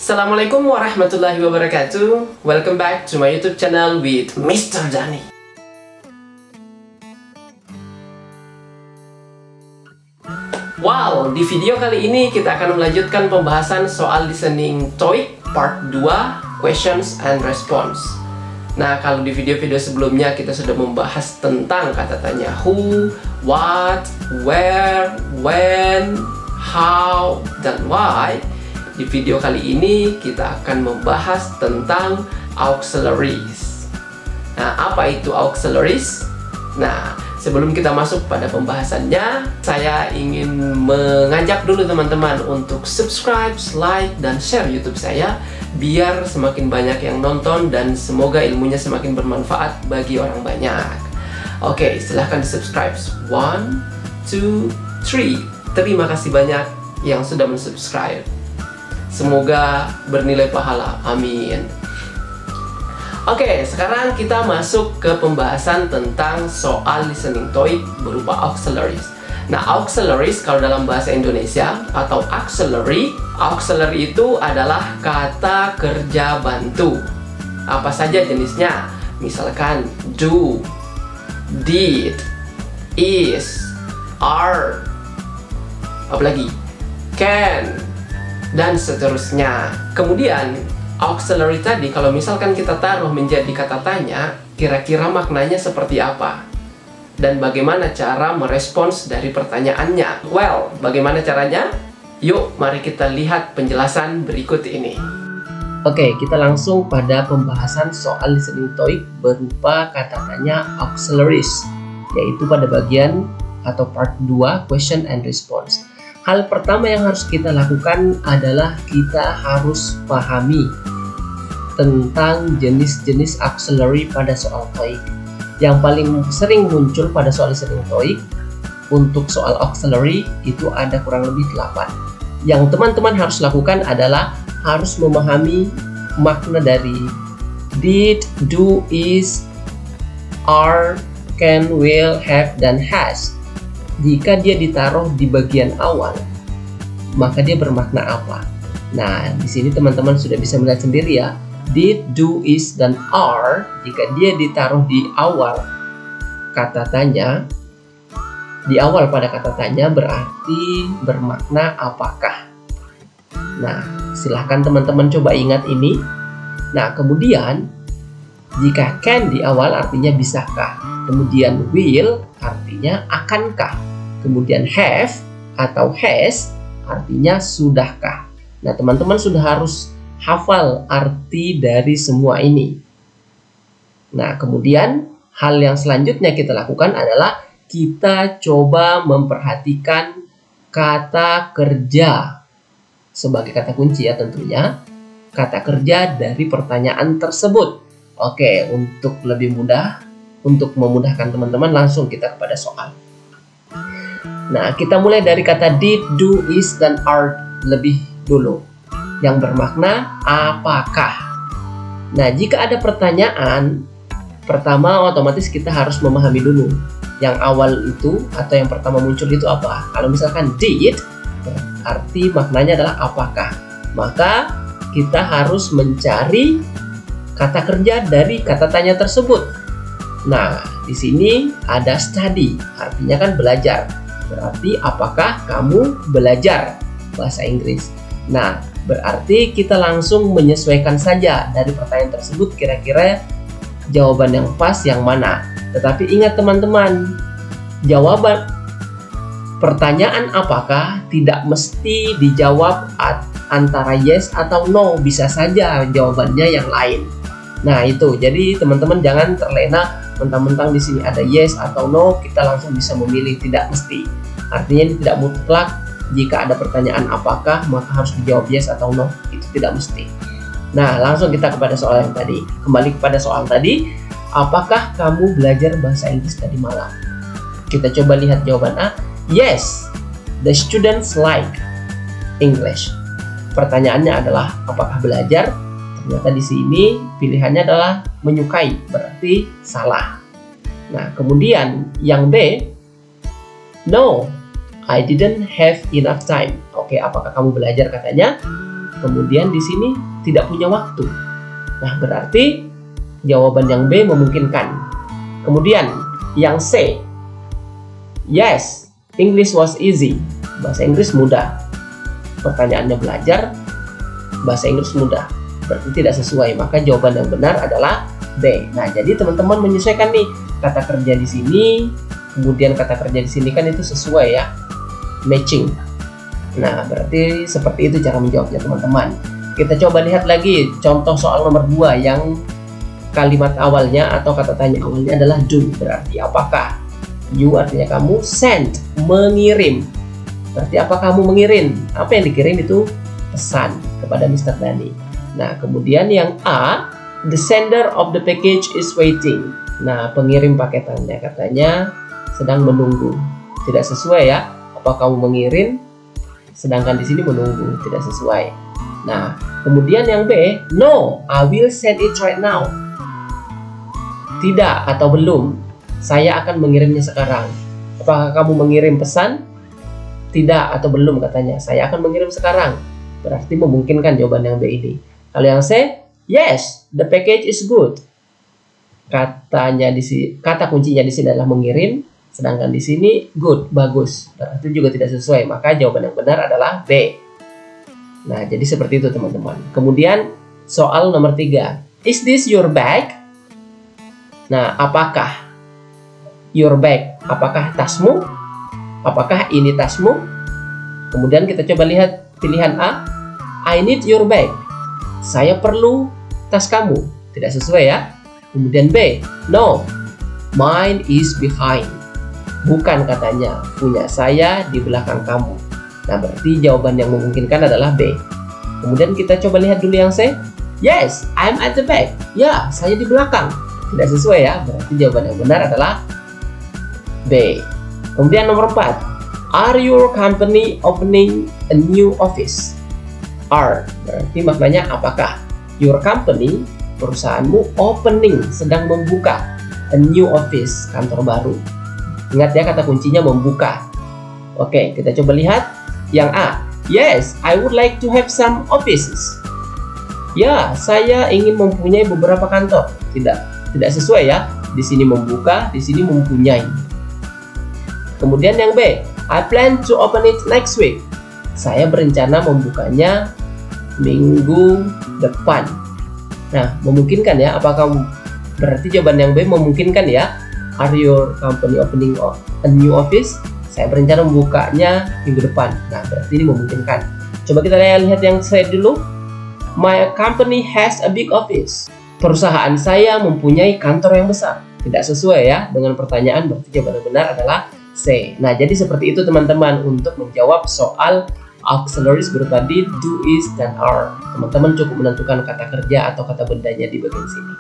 Assalamualaikum warahmatullahi wabarakatuh. Welcome back to my YouTube channel with Mr. Dani. Wow, di video kali ini kita akan melanjutkan pembahasan soal listening TOEIC part 2, questions and response. Nah, kalau di video-video sebelumnya kita sudah membahas tentang kata tanya who, what, where, when, how, dan why. Di video kali ini kita akan membahas tentang auxiliaries. Nah, apa itu auxiliaries? Nah, sebelum kita masuk pada pembahasannya, saya ingin mengajak dulu teman-teman untuk subscribe, like, dan share YouTube saya biar semakin banyak yang nonton dan semoga ilmunya semakin bermanfaat bagi orang banyak. Oke, silahkan di subscribe. 1, 2, 3. Terima kasih banyak yang sudah mensubscribe. Semoga bernilai pahala. Amin. Oke, sekarang kita masuk ke pembahasan tentang soal listening TOEIC berupa auxiliaries. Nah, auxiliaries kalau dalam bahasa Indonesia atau auxiliary itu adalah kata kerja bantu. Apa saja jenisnya? Misalkan do, did, is, are, apalagi can, dan seterusnya. Kemudian auxiliary tadi kalau misalkan kita taruh menjadi kata tanya, kira-kira maknanya seperti apa? Dan bagaimana cara merespons dari pertanyaannya? Well, bagaimana caranya? Yuk, mari kita lihat penjelasan berikut ini. Oke, kita langsung pada pembahasan soal listening TOEIC berupa kata tanya auxiliaries, yaitu pada bagian atau part 2, question and response. Hal pertama yang harus kita lakukan adalah kita harus pahami tentang jenis-jenis auxiliary pada soal TOEIC. Yang paling sering muncul pada soal listening TOEIC untuk soal auxiliary itu ada kurang lebih 8. Yang teman-teman harus lakukan adalah harus memahami makna dari did, do, is, are, can, will, have, dan has. Jika dia ditaruh di bagian awal, maka dia bermakna apa? Nah, di sini teman-teman sudah bisa melihat sendiri ya. Did, do, is, dan are, jika dia ditaruh di awal kata tanya, di awal pada kata tanya berarti bermakna apakah. Nah, silahkan teman-teman coba ingat ini. Nah, kemudian jika can di awal artinya bisakah. Kemudian will artinya akankah. Kemudian have atau has artinya sudahkah. Nah, teman-teman sudah harus hafal arti dari semua ini. Nah, kemudian hal yang selanjutnya kita lakukan adalah kita coba memperhatikan kata kerja sebagai kata kunci ya tentunya. Kata kerja dari pertanyaan tersebut. Oke, untuk lebih mudah, untuk memudahkan teman-teman, langsung kita kepada soal. Nah, kita mulai dari kata did, do, is, dan are lebih dulu, yang bermakna apakah. Nah, jika ada pertanyaan, pertama otomatis kita harus memahami dulu yang awal itu atau yang pertama muncul itu apa. Kalau misalkan did, berarti maknanya adalah apakah. Maka kita harus mencari kata kerja dari kata tanya tersebut. Nah, di sini ada study, artinya kan belajar. Berarti apakah kamu belajar bahasa Inggris? Nah, berarti kita langsung menyesuaikan saja dari pertanyaan tersebut kira-kira jawaban yang pas yang mana. Tetapi ingat teman-teman, jawaban pertanyaan apakah tidak mesti dijawab antara yes atau no, bisa saja jawabannya yang lain. Nah, itu. Jadi teman-teman jangan terlena mentang-mentang di sini ada yes atau no, kita langsung bisa memilih. Tidak mesti. Artinya ini tidak mutlak. Jika ada pertanyaan apakah, maka harus dijawab yes atau no. Itu tidak mesti. Nah, langsung kita kepada soal yang tadi. Kembali kepada soal tadi. Apakah kamu belajar bahasa Inggris tadi malam? Kita coba lihat jawaban A. Yes, the students like English. Pertanyaannya adalah apakah belajar? Ternyata di sini pilihannya adalah menyukai, berarti salah. Nah, kemudian yang B, no, I didn't have enough time. Oke, apakah kamu belajar katanya? kemudian di sini tidak punya waktu. Nah, berarti jawaban yang B memungkinkan. Kemudian yang C, yes, English was easy. Bahasa Inggris mudah. Pertanyaannya belajar, bahasa Inggris mudah. Berarti tidak sesuai, maka jawaban yang benar adalah B. Nah, jadi teman-teman menyesuaikan nih kata kerja di sini, kemudian kata kerja di sini kan itu sesuai ya, matching. Nah, berarti seperti itu cara menjawabnya teman-teman. Kita coba lihat lagi contoh soal nomor 2 yang kalimat awalnya atau kata tanya awalnya adalah do. Berarti apakah? You artinya kamu, send, mengirim. Berarti apa kamu mengirim? Apa yang dikirim itu pesan kepada Mr. Dani. Nah, kemudian yang A, the sender of the package is waiting. Nah, pengirim paketannya katanya sedang menunggu. Tidak sesuai ya. Apa kamu mengirim? Sedangkan di sini menunggu, tidak sesuai. Nah, kemudian yang B, no, I will send it right now. Tidak atau belum, saya akan mengirimnya sekarang. Apakah kamu mengirim pesan? Tidak atau belum katanya, saya akan mengirim sekarang. Berarti memungkinkan jawaban yang B ini. Kalau yang C, yes, the package is good. Katanya di sini, kata kuncinya di sini adalah mengirim, sedangkan di sini good, bagus. Berarti juga tidak sesuai, maka jawaban yang benar adalah B. Nah, jadi seperti itu teman-teman. Kemudian soal nomor 3, is this your bag? Nah, apakah your bag? Apakah tasmu? Apakah ini tasmu? Kemudian kita coba lihat pilihan A, I need your bag. Saya perlu tas kamu. Tidak sesuai ya. Kemudian B, no, mine is behind. Bukan katanya, punya saya di belakang kamu. Nah, berarti jawaban yang memungkinkan adalah B. Kemudian kita coba lihat dulu yang C. Yes, I'm at the back. Ya, saya di belakang. Tidak sesuai ya. Berarti jawaban yang benar adalah B. Kemudian nomor 4. Are your company opening a new office? Are. Berarti maknanya apakah? Your company, perusahaanmu, opening, sedang membuka a new office, kantor baru. Ingat ya, kata kuncinya membuka. Oke, kita coba lihat yang A. Yes, I would like to have some offices. Ya, saya ingin mempunyai beberapa kantor. Tidak sesuai ya. Di sini membuka, di sini mempunyai. Kemudian yang B. I plan to open it next week. Saya berencana membukanya minggu depan. Nah, memungkinkan ya. Apakah berarti jawaban yang B memungkinkan ya? Are your company opening a new office? Saya berencana membukanya minggu depan. Nah, berarti ini memungkinkan. Coba kita lihat yang C dulu. My company has a big office. Perusahaan saya mempunyai kantor yang besar. Tidak sesuai ya dengan pertanyaan, berarti jawaban yang benar adalah C. Nah, jadi seperti itu teman-teman untuk menjawab soal auxiliaries berupa did, do, is, dan are. Teman-teman cukup menentukan kata kerja atau kata bendanya di bagian sini.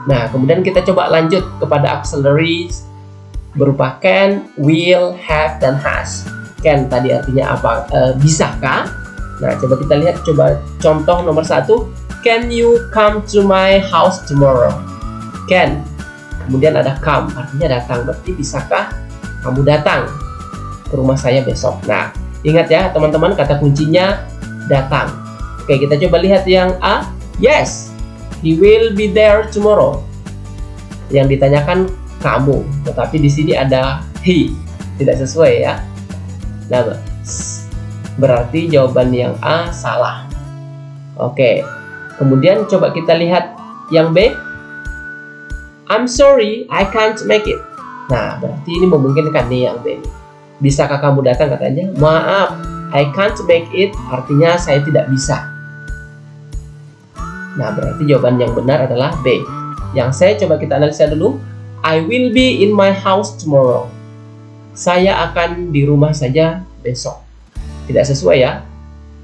Nah, kemudian kita coba lanjut kepada auxiliaries berupa can, will, have, dan has. Can tadi artinya apa? Bisakah? Nah, coba kita lihat contoh nomor 1. Can you come to my house tomorrow? Can. Kemudian ada come, artinya datang. Berarti bisakah kamu datang ke rumah saya besok? Nah, ingat ya teman-teman, kata kuncinya datang. Oke, kita coba lihat yang A. Yes, he will be there tomorrow. Yang ditanyakan kamu, tetapi di sini ada he. Tidak sesuai ya. Nah, berarti jawaban yang A salah. Oke. Kemudian coba kita lihat yang B. I'm sorry, I can't make it. Nah, berarti ini memungkinkan nih yang B. Bisakah kamu datang katanya? Maaf, I can't make it, artinya saya tidak bisa. Nah, berarti jawaban yang benar adalah B. Yang C coba kita analisa dulu. I will be in my house tomorrow. Saya akan di rumah saja besok. Tidak sesuai ya.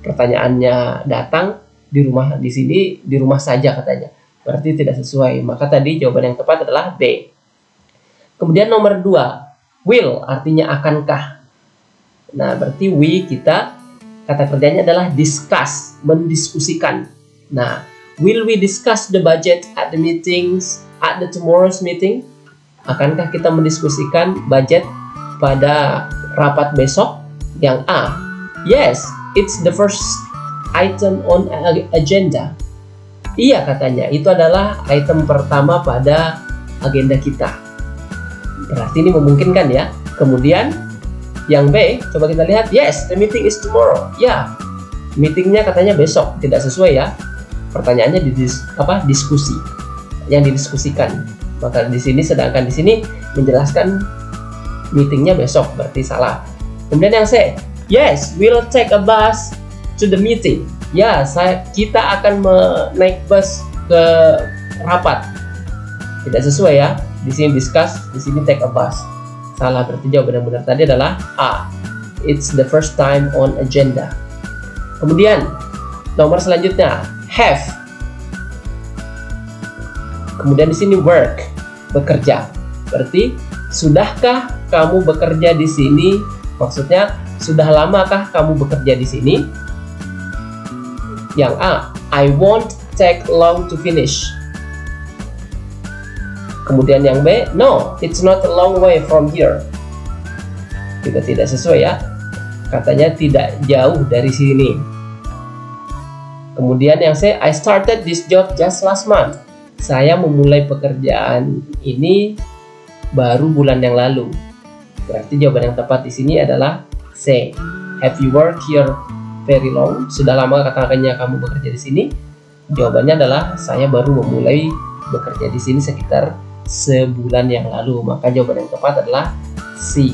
Pertanyaannya datang, di rumah, di sini di rumah saja katanya. Berarti tidak sesuai. Maka tadi jawaban yang tepat adalah B. Kemudian nomor 2, will artinya akankah. Nah, berarti we kita kata kerjanya adalah discuss, mendiskusikan. Nah, will we discuss the budget at the meetings at the tomorrow's meeting? Akankah kita mendiskusikan budget pada rapat besok? Yang A. Yes, it's the first item on agenda. Iya katanya, itu adalah item pertama pada agenda kita. Berarti ini memungkinkan ya. Kemudian yang B, coba kita lihat. Yes, the meeting is tomorrow. Ya, meetingnya katanya besok. Tidak sesuai ya. Pertanyaannya diskusi. Yang didiskusikan. Maka di sini, sedangkan di sini menjelaskan meetingnya besok, berarti salah. Kemudian yang C, yes, we'll take a bus to the meeting. Ya, kita akan naik bus ke rapat. Tidak sesuai ya. Di sini discuss, di sini take a bus. Salah, berarti jawaban yang benar tadi adalah A. It's the first time on agenda. Kemudian nomor selanjutnya have. Kemudian di sini work, bekerja. Berarti sudahkah kamu bekerja di sini? Maksudnya sudah lamakah kamu bekerja di sini? Yang A, I won't take long to finish. Kemudian yang B, no, it's not a long way from here. Juga tidak sesuai ya. Katanya tidak jauh dari sini. Kemudian yang C, I started this job just last month. Saya memulai pekerjaan ini baru bulan yang lalu. Berarti jawaban yang tepat di sini adalah C. Have you worked here very long? Sudah lama katanya kamu bekerja di sini? Jawabannya adalah saya baru memulai bekerja di sini sekitar sebulan yang lalu. Maka jawaban yang tepat adalah C.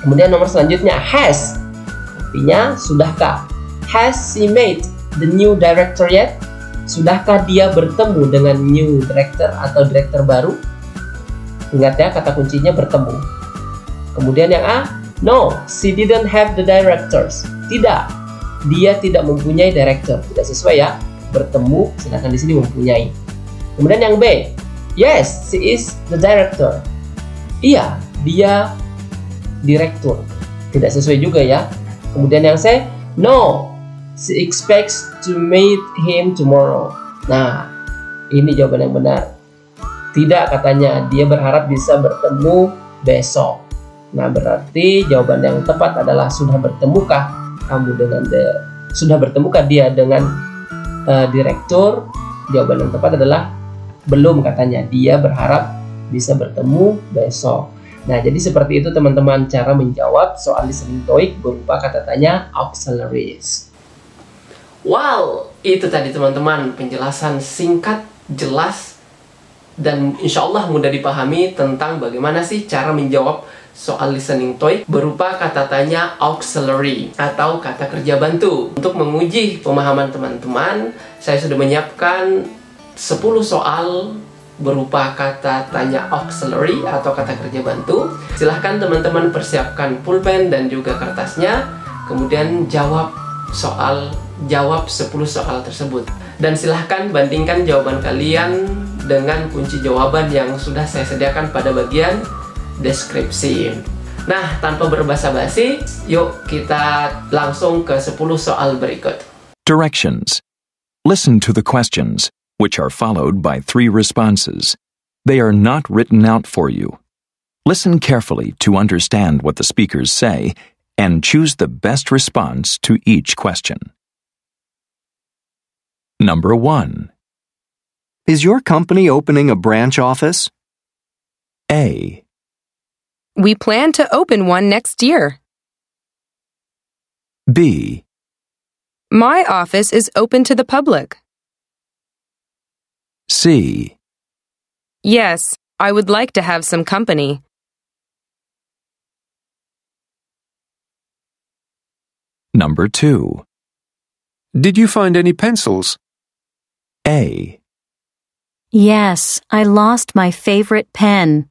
Kemudian nomor selanjutnya has. Artinya sudahkah? Has she met the new director yet? Sudahkah dia bertemu dengan new director atau direktur baru? Ingat ya, kata kuncinya bertemu. Kemudian yang A, no, she didn't have the directors. Tidak, dia tidak mempunyai director. Tidak sesuai ya, bertemu, sedangkan di sini mempunyai. Kemudian yang B, yes, she is the director. Iya, dia direktur. Tidak sesuai juga ya. Kemudian yang C, no, she expects to meet him tomorrow. Nah, ini jawaban yang benar. Tidak katanya, dia berharap bisa bertemu besok. Nah, berarti jawaban yang tepat adalah sudah bertemukah dia dengan direktur? Jawaban yang tepat adalah belum katanya, dia berharap bisa bertemu besok. Nah, jadi seperti itu teman-teman cara menjawab soal listening TOEIC berupa kata tanya auxiliaries. Wow, itu tadi teman-teman penjelasan singkat, jelas, dan insya Allah mudah dipahami tentang bagaimana sih cara menjawab soal listening TOEIC berupa kata tanya auxiliary atau kata kerja bantu. Untuk menguji pemahaman teman-teman, saya sudah menyiapkan 10 soal berupa kata tanya auxiliary atau kata kerja bantu. Silahkan teman-teman persiapkan pulpen dan juga kertasnya, kemudian jawab 10 soal tersebut. Dan silahkan bandingkan jawaban kalian dengan kunci jawaban yang sudah saya sediakan pada bagian deskripsi. Nah, tanpa berbasa-basi, yuk kita langsung ke 10 soal berikut. Directions. Listen to the questions, which are followed by 3 responses. They are not written out for you. Listen carefully to understand what the speakers say and choose the best response to each question. Number 1. Is your company opening a branch office? A. We plan to open one next year. B. My office is open to the public. C. Yes, I would like to have some company. Number 2. Did you find any pencils? A. Yes, I lost my favorite pen.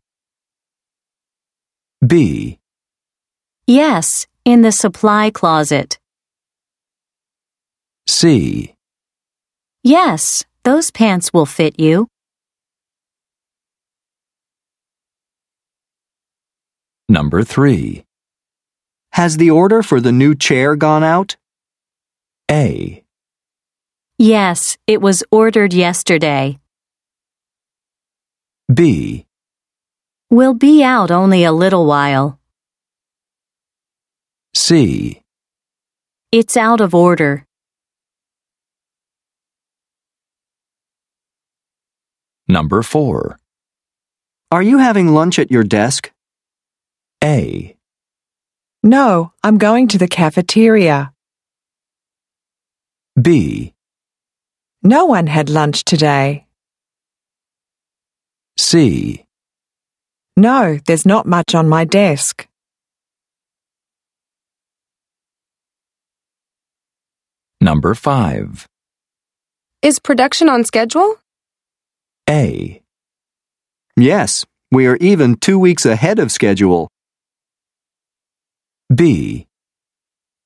B. Yes, in the supply closet. C. Yes, those pants will fit you. Number 3. Has the order for the new chair gone out? A. Yes, it was ordered yesterday. B. We'll be out only a little while. C. It's out of order. Number 4. Are you having lunch at your desk? A. No, I'm going to the cafeteria. B. No one had lunch today. C. No, there's not much on my desk. Number 5. Is production on schedule? A. Yes, we are even 2 weeks ahead of schedule. B.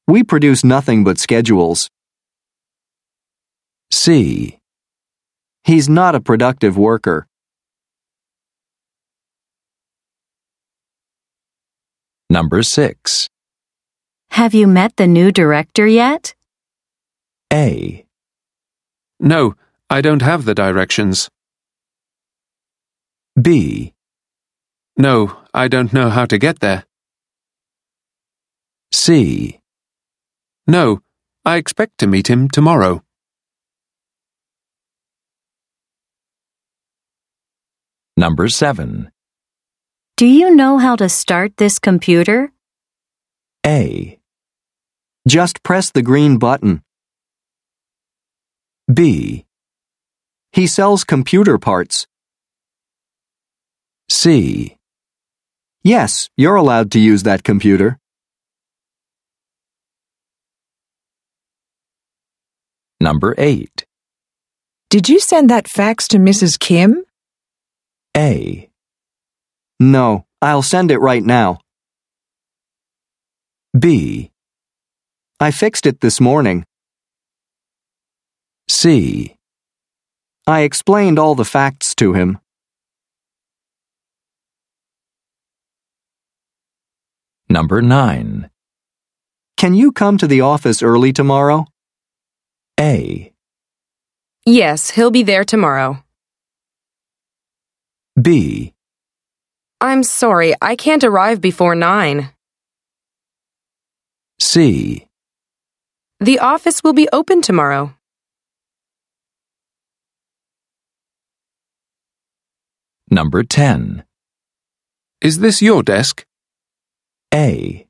We produce nothing but schedules. C. He's not a productive worker. Number 6. Have you met the new director yet? A. No, I don't have the directions. B. No, I don't know how to get there. C. No, I expect to meet him tomorrow. Number 7. Do you know how to start this computer? A. Just press the green button. B. He sells computer parts. C. Yes, you're allowed to use that computer. Number 8. Did you send that fax to Mrs. Kim? A. No, I'll send it right now. B. I fixed it this morning. C. I explained all the facts to him. Number 9. Can you come to the office early tomorrow? A. Yes, he'll be there tomorrow. B. I'm sorry, I can't arrive before 9. C. The office will be open tomorrow. Number 10. Is this your desk? A.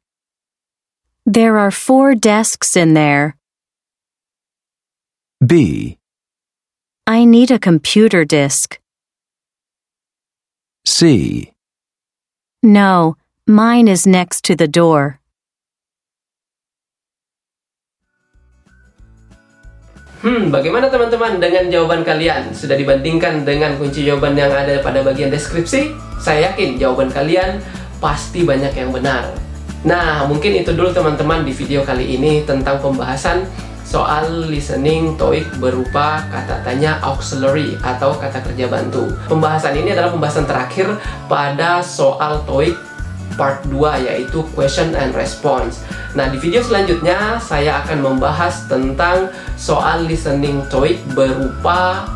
There are 4 desks in there. B. I need a computer disk. C. No, mine is next to the door. Bagaimana teman-teman dengan jawaban kalian? Sudah dibandingkan dengan kunci jawaban yang ada pada bagian deskripsi? Saya yakin jawaban kalian pasti banyak yang benar. Nah, mungkin itu dulu teman-teman di video kali ini tentang pembahasan soal listening TOEIC berupa kata tanya auxiliary atau kata kerja bantu. Pembahasan ini adalah pembahasan terakhir pada soal TOEIC part 2, yaitu question and response. Nah, di video selanjutnya saya akan membahas tentang soal listening TOEIC berupa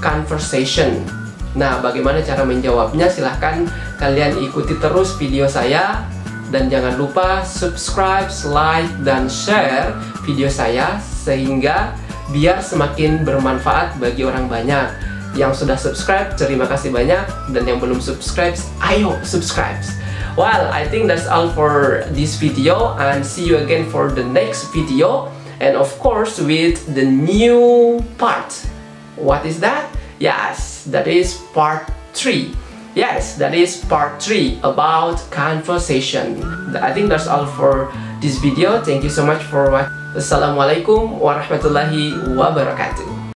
conversation. Nah, bagaimana cara menjawabnya? Silahkan kalian ikuti terus video saya. Dan jangan lupa subscribe, like, dan share video saya sehingga biar semakin bermanfaat bagi orang banyak. Yang sudah subscribe, terima kasih banyak. Dan yang belum subscribe, ayo subscribe. Well, I think that's all for this video, and see you again for the next video. And of course with the new part. What is that? Yes, that is part 3. Yes, that is part 3 about conversation. I think that's all for this video. Thank you so much for watching. Assalamualaikum warahmatullahi wabarakatuh.